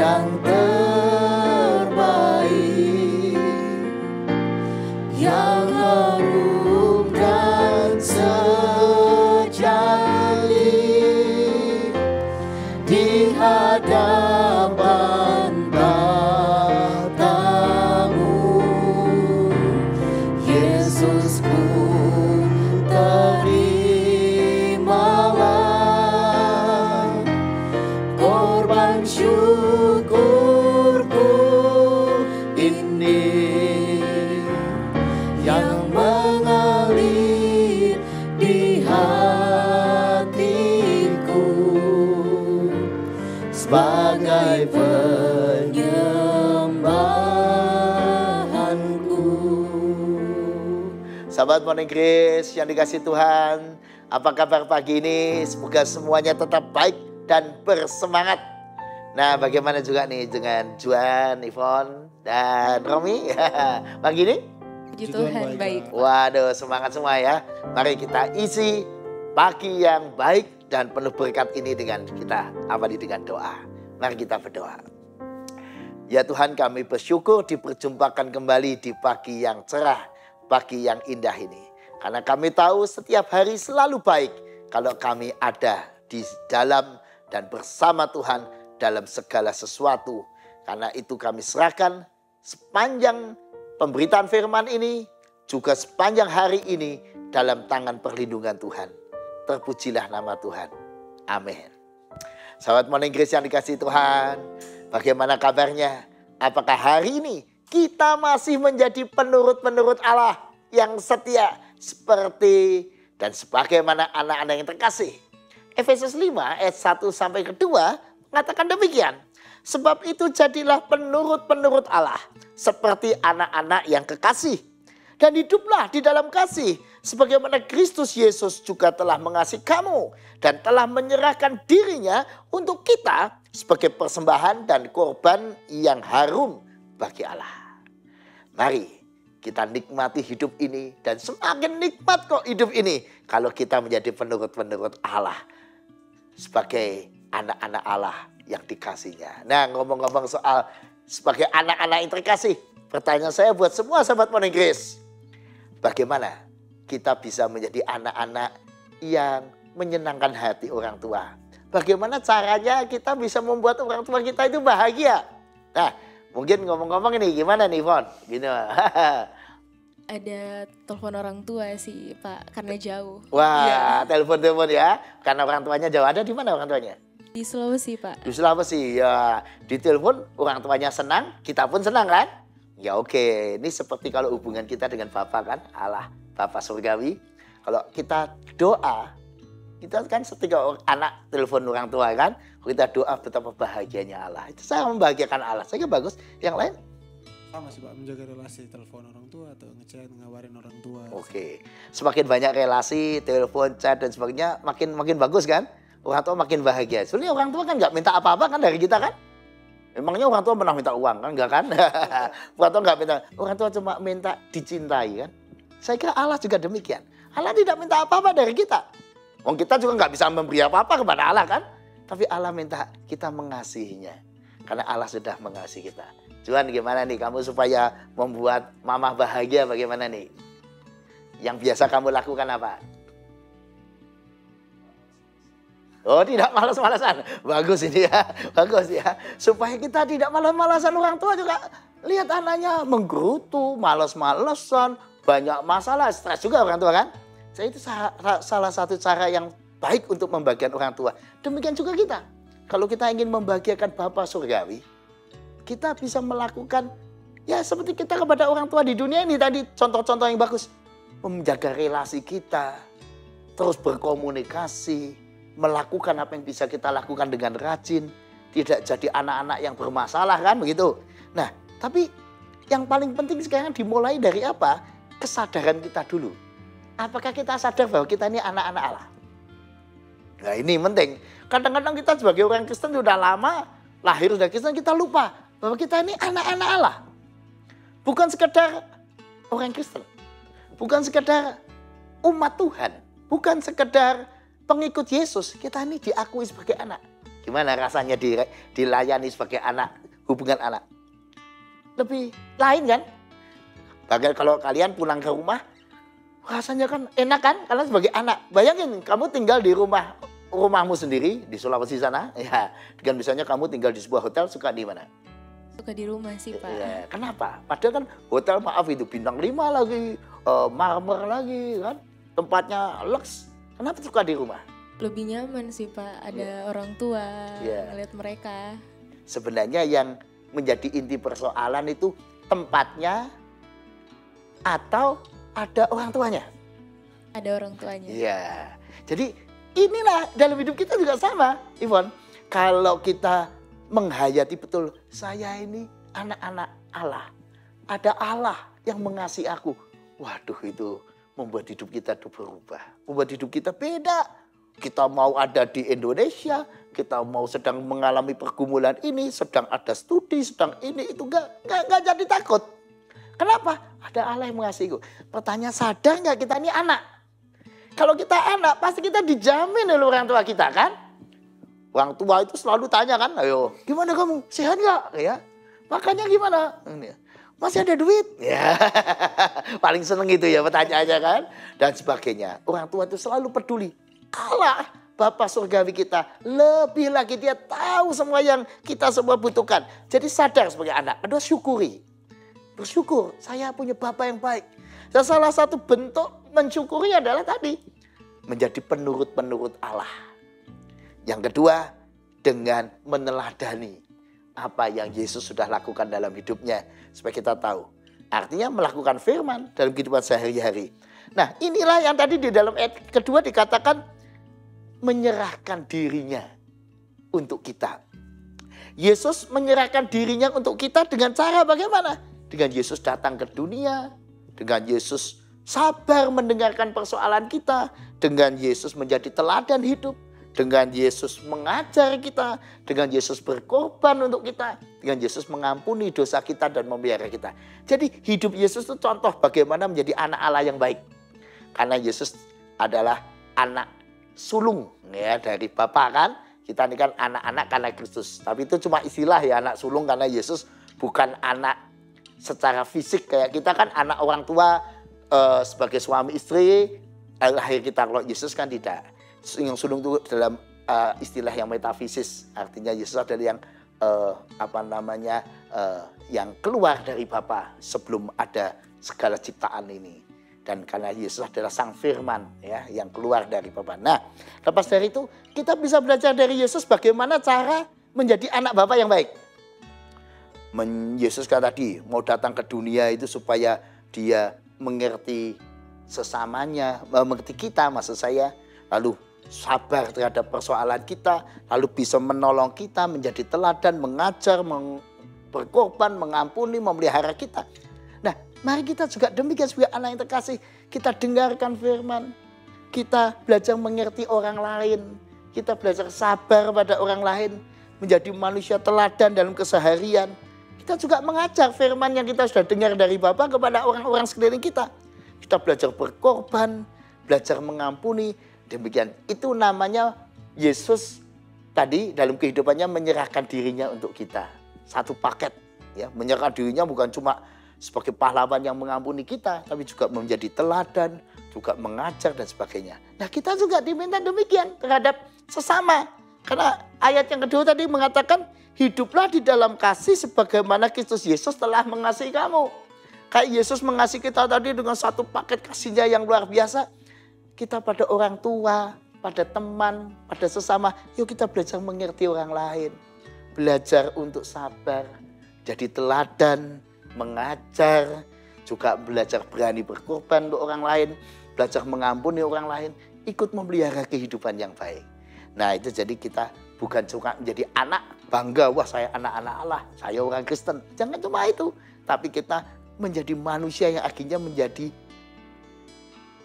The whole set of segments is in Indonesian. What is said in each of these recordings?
yang terbaik, yang harum dan sejati di hadapan Bapa-Mu. Yesusku, terimalah korban syukurku ini yang mengalir di hatiku sebagai penyembahanku. Sahabat Morning Grace yang dikasihi Tuhan, apa kabar pagi ini? Semoga semuanya tetap baik dan bersemangat. Nah, bagaimana juga nih dengan Juan, Yvonne, dan Romi? Pagi ini? Puji Tuhan, baik. Waduh, semangat semua ya. Mari kita isi pagi yang baik dan penuh berkat ini dengan kita awali dengan doa. Mari kita berdoa. Ya Tuhan, kami bersyukur diperjumpakan kembali di pagi yang cerah, pagi yang indah ini. Karena kami tahu setiap hari selalu baik kalau kami ada di dalam dan bersama Tuhan dalam segala sesuatu. Karena itu kami serahkan sepanjang pemberitaan firman ini, juga sepanjang hari ini dalam tangan perlindungan Tuhan. Terpujilah nama Tuhan. Amin. Sahabat Morning Grace yang dikasihi Tuhan, bagaimana kabarnya? Apakah hari ini kita masih menjadi penurut-penurut Allah yang setia seperti dan sebagaimana anak-anak yang terkasih? Efesus 5 ayat 1 sampai 2 mengatakan demikian. Sebab itu jadilah penurut-penurut Allah seperti anak-anak yang kekasih. Dan hiduplah di dalam kasih sebagaimana Kristus Yesus juga telah mengasihi kamu dan telah menyerahkan dirinya untuk kita sebagai persembahan dan korban yang harum bagi Allah. Mari kita nikmati hidup ini dan semakin nikmat kok hidup ini kalau kita menjadi penurut-penurut Allah sebagai anak-anak Allah yang dikasihnya. Nah, ngomong-ngomong soal sebagai anak-anak yang terkasih, pertanyaan saya buat semua sahabat Morning Grace. Bagaimana kita bisa menjadi anak-anak yang menyenangkan hati orang tua? Bagaimana caranya kita bisa membuat orang tua kita itu bahagia? Nah, mungkin ngomong-ngomong ini gimana nih, Von? Gini. Ada telepon orang tua sih, Pak, karena jauh. Wah, ya. Telepon-telepon ya. Karena orang tuanya jauh. Ada di mana orang tuanya? Di Sulawesi, Pak. Di Sulawesi, ya. Di telepon orang tuanya senang, kita pun senang kan? Ya oke, ini seperti kalau hubungan kita dengan Bapa kan, Allah, Bapa Surgawi. Kalau kita doa, kita kan ketika anak telepon orang tua kan, kita doa betapa bahagianya Allah. Itu saya membahagiakan Allah, saya kira bagus. Yang lain? Sama sih Pak, menjaga relasi telepon orang tua atau ngechat, ngabarin orang tua. Oke, semakin banyak relasi, telepon, chat dan sebagainya, makin bagus kan? Orang tua makin bahagia. Sebenarnya orang tua kan nggak minta apa-apa kan dari kita kan? Emangnya orang tua pernah minta uang kan? Enggak kan? Orang tua nggak minta. Orang tua cuma minta dicintai kan? Saya kira Allah juga demikian. Allah tidak minta apa-apa dari kita. Wong kita juga nggak bisa memberi apa-apa kepada Allah kan? Tapi Allah minta kita mengasihinya. Karena Allah sudah mengasihi kita. Juan gimana nih kamu supaya membuat mama bahagia bagaimana nih? Yang biasa kamu lakukan apa? Oh, tidak malas-malasan. Bagus ini ya. Bagus ya. Supaya kita tidak malas-malasan, orang tua juga lihat anaknya menggerutu, malas-malasan, banyak masalah, stres juga orang tua kan. Jadi itu salah satu cara yang baik untuk membahagiakan orang tua. Demikian juga kita. Kalau kita ingin membahagiakan Bapa Surgawi, kita bisa melakukan ya seperti kita kepada orang tua di dunia ini tadi. Contoh-contoh yang bagus. Menjaga relasi kita, terus berkomunikasi, melakukan apa yang bisa kita lakukan dengan rajin, tidak jadi anak-anak yang bermasalah kan begitu. Nah, tapi yang paling penting sekarang dimulai dari apa? Kesadaran kita dulu. Apakah kita sadar bahwa kita ini anak-anak Allah? Nah, ini penting. Kadang-kadang kita sebagai orang Kristen sudah lama lahir sudah Kristen, kita lupa bahwa kita ini anak-anak Allah. Bukan sekedar orang Kristen. Bukan sekedar umat Tuhan. Bukan sekedar pengikut Yesus, kita ini diakui sebagai anak. Gimana rasanya dilayani sebagai anak, hubungan anak? Lebih lain kan? Bahkan kalau kalian pulang ke rumah, rasanya kan enak kan? Karena sebagai anak. Bayangin kamu tinggal di rumahmu sendiri di Sulawesi sana. Ya, dengan misalnya kamu tinggal di sebuah hotel, suka di mana? Suka di rumah sih Pak. Ya, kenapa? Padahal kan hotel maaf itu bintang 5 lagi, marmer lagi kan? Tempatnya lux. Kenapa suka di rumah? Lebih nyaman sih Pak, ada orang tua, ngeliat mereka. Sebenarnya yang menjadi inti persoalan itu tempatnya atau ada orang tuanya? Ada orang tuanya. Iya. Jadi inilah dalam hidup kita juga sama, Ivon. Kalau kita menghayati betul, saya ini anak-anak Allah. Ada Allah yang mengasihi aku. Waduh, itu membuat hidup kita tuh berubah. Membuat hidup kita beda. Kita mau ada di Indonesia, kita mau sedang mengalami pergumulan ini, sedang ada studi, sedang ini, itu enggak jadi takut. Kenapa? Ada Allah yang mengasihiku. Pertanyaan, sadar nggak kita ini anak? Kalau kita anak, pasti kita dijamin oleh orang tua kita kan? Orang tua itu selalu tanya kan, ayo gimana kamu, sehat nggak? Ya, makanya gimana? Masih ada duit? Ya, paling seneng itu ya pertanyaannya kan? Dan sebagainya. Orang tua itu selalu peduli. Allah, Bapa surgawi kita, lebih lagi dia tahu semua yang kita semua butuhkan. Jadi sadar sebagai anak, aduh syukuri. Bersyukur, saya punya Bapa yang baik. Dan salah satu bentuk mensyukuri adalah tadi, menjadi penurut-penurut Allah. Yang kedua, dengan meneladani apa yang Yesus sudah lakukan dalam hidupnya. Supaya kita tahu. Artinya melakukan firman dalam kehidupan sehari-hari. Nah, inilah yang tadi di dalam ayat kedua dikatakan, menyerahkan dirinya untuk kita. Yesus menyerahkan dirinya untuk kita dengan cara bagaimana? Dengan Yesus datang ke dunia, dengan Yesus sabar mendengarkan persoalan kita, dengan Yesus menjadi teladan hidup, dengan Yesus mengajar kita, dengan Yesus berkorban untuk kita, dengan Yesus mengampuni dosa kita dan memelihara kita. Jadi hidup Yesus itu contoh bagaimana menjadi anak Allah yang baik. Karena Yesus adalah anak sulung ya dari Bapa kan. Kita ini kan anak-anak karena Kristus. Tapi itu cuma istilah ya, anak sulung, karena Yesus bukan anak secara fisik kayak kita kan, anak orang tua sebagai suami istri lahir kita. Kalau Yesus kan tidak. Yang sulung itu dalam istilah yang metafisis. Artinya Yesus adalah yang yang keluar dari Bapa sebelum ada segala ciptaan ini. Dan karena Yesus adalah sang firman ya, yang keluar dari Bapa. Nah, lepas dari itu kita bisa belajar dari Yesus bagaimana cara menjadi anak Bapa yang baik. Yesus kan tadi mau datang ke dunia itu supaya dia mengerti sesamanya, mengerti kita maksud saya. Lalu sabar terhadap persoalan kita, lalu bisa menolong kita, menjadi teladan, mengajar, berkorban, mengampuni, memelihara kita. Nah, mari kita juga demikian sebagai anak yang terkasih. Kita dengarkan firman. Kita belajar mengerti orang lain. Kita belajar sabar pada orang lain. Menjadi manusia teladan dalam keseharian. Kita juga mengajar firman yang kita sudah dengar dari Bapa kepada orang-orang sekeliling kita. Kita belajar berkorban, belajar mengampuni. Demikian. Itu namanya Yesus tadi dalam kehidupannya menyerahkan dirinya untuk kita. Satu paket. Ya, menyerahkan dirinya bukan cuma sebagai pahlawan yang mengampuni kita, tapi juga menjadi teladan, juga mengajar dan sebagainya. Nah, kita juga diminta demikian terhadap sesama. Karena ayat yang kedua tadi mengatakan, hiduplah di dalam kasih sebagaimana Kristus Yesus telah mengasihi kamu. Kayak Yesus mengasihi kita tadi dengan satu paket kasihnya yang luar biasa. Kita pada orang tua, pada teman, pada sesama, yuk kita belajar mengerti orang lain. Belajar untuk sabar, jadi teladan, mengajar, juga belajar berani berkorban untuk orang lain, belajar mengampuni orang lain, ikut memelihara kehidupan yang baik. Nah, itu jadi kita bukan cuma menjadi anak, bangga, wah saya anak-anak Allah, saya orang Kristen. Jangan cuma itu, tapi kita menjadi manusia yang akhirnya menjadi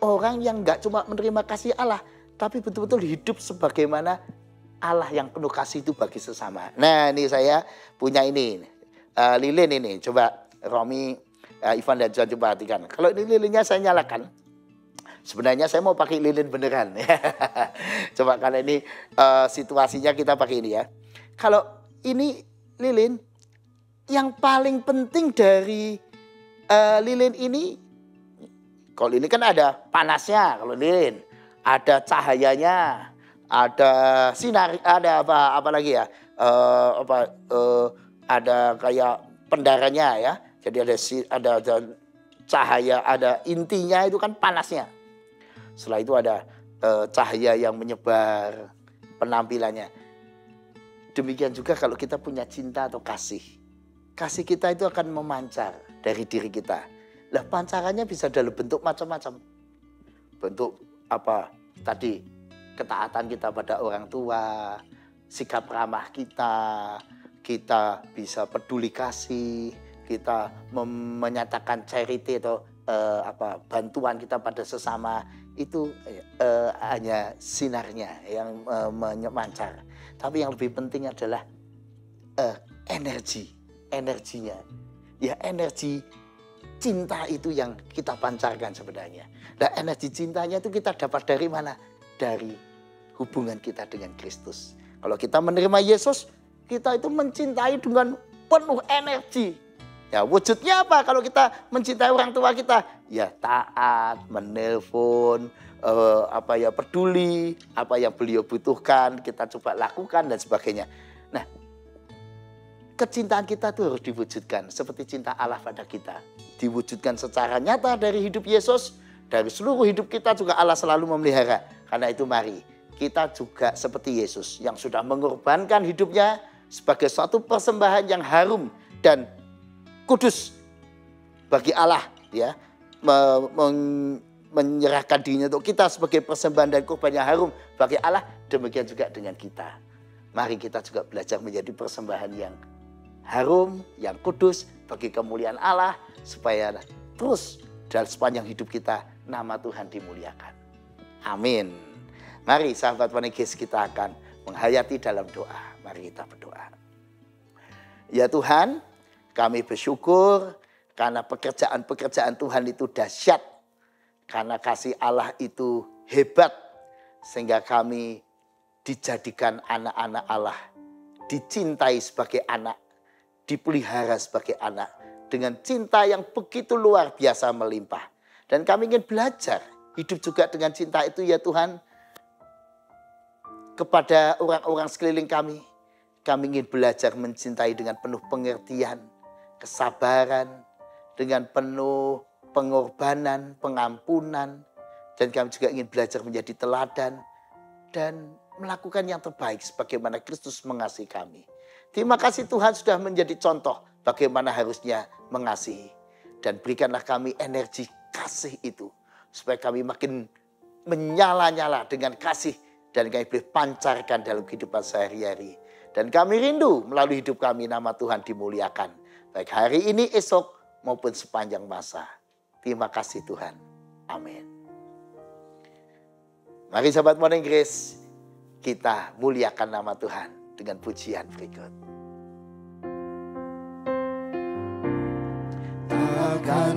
orang yang gak cuma menerima kasih Allah, tapi betul-betul hidup sebagaimana Allah yang penuh kasih itu bagi sesama. Nah, ini saya punya ini, lilin ini, coba Romi, Ivan dan John coba perhatikan. Kalau ini lilinnya saya nyalakan, Sebenarnya saya mau pakai lilin beneran. Coba karena ini situasinya kita pakai ini ya. Kalau ini lilin, yang paling penting dari lilin ini, kalau lilin kan ada panasnya, kalau lilin ada cahayanya, ada sinar, ada apa lagi ya? Ada kayak pendaranya ya. Jadi ada cahaya, ada intinya itu kan panasnya. Setelah itu ada cahaya yang menyebar, penampilannya. Demikian juga kalau kita punya cinta atau kasih. Kasih kita itu akan memancar dari diri kita. Lah pancarannya bisa dalam bentuk macam-macam. Bentuk apa? Tadi ketaatan kita pada orang tua, sikap ramah kita bisa peduli kasih, kita menyatakan charity atau bantuan kita pada sesama, itu hanya sinarnya yang memancar. Tapi yang lebih penting adalah energinya. Ya energi cinta itu yang kita pancarkan sebenarnya. Nah energi cintanya itu kita dapat dari mana? Dari hubungan kita dengan Kristus. Kalau kita menerima Yesus, kita itu mencintai dengan penuh energi. Ya wujudnya apa kalau kita mencintai orang tua kita? Ya taat, menelpon, peduli, apa yang beliau butuhkan, kita coba lakukan dan sebagainya. Nah, kecintaan kita itu harus diwujudkan seperti cinta Allah pada kita. Diwujudkan secara nyata dari hidup Yesus, dari seluruh hidup kita juga Allah selalu memelihara. Karena itu mari kita juga seperti Yesus yang sudah mengorbankan hidupnya sebagai suatu persembahan yang harum dan kudus bagi Allah, ya, menyerahkan dirinya untuk kita sebagai persembahan dan korban yang harum bagi Allah. Demikian juga dengan kita. Mari kita juga belajar menjadi persembahan yang harum, yang kudus bagi kemuliaan Allah, supaya terus dalam sepanjang hidup kita nama Tuhan dimuliakan. Amin. Mari sahabat Penegis, kita akan menghayati dalam doa. Mari kita berdoa. Ya Tuhan, kami bersyukur karena pekerjaan-pekerjaan Tuhan itu dahsyat. Karena kasih Allah itu hebat. Sehingga kami dijadikan anak-anak Allah. Dicintai sebagai anak. Dipelihara sebagai anak. Dengan cinta yang begitu luar biasa melimpah. Dan kami ingin belajar hidup juga dengan cinta itu ya Tuhan. Kepada orang-orang sekeliling kami. Kami ingin belajar mencintai dengan penuh pengertian, kesabaran, dengan penuh pengorbanan, pengampunan. Dan kami juga ingin belajar menjadi teladan dan melakukan yang terbaik sebagaimana Kristus mengasihi kami. Terima kasih Tuhan sudah menjadi contoh bagaimana harusnya mengasihi. Dan berikanlah kami energi kasih itu supaya kami makin menyala-nyala dengan kasih dan kami boleh pancarkan dalam kehidupan sehari-hari. Dan kami rindu melalui hidup kami nama Tuhan dimuliakan. Baik hari ini, esok, maupun sepanjang masa. Terima kasih Tuhan. Amin. Mari sahabat Morning Grace, kita muliakan nama Tuhan dengan pujian berikut. Takkan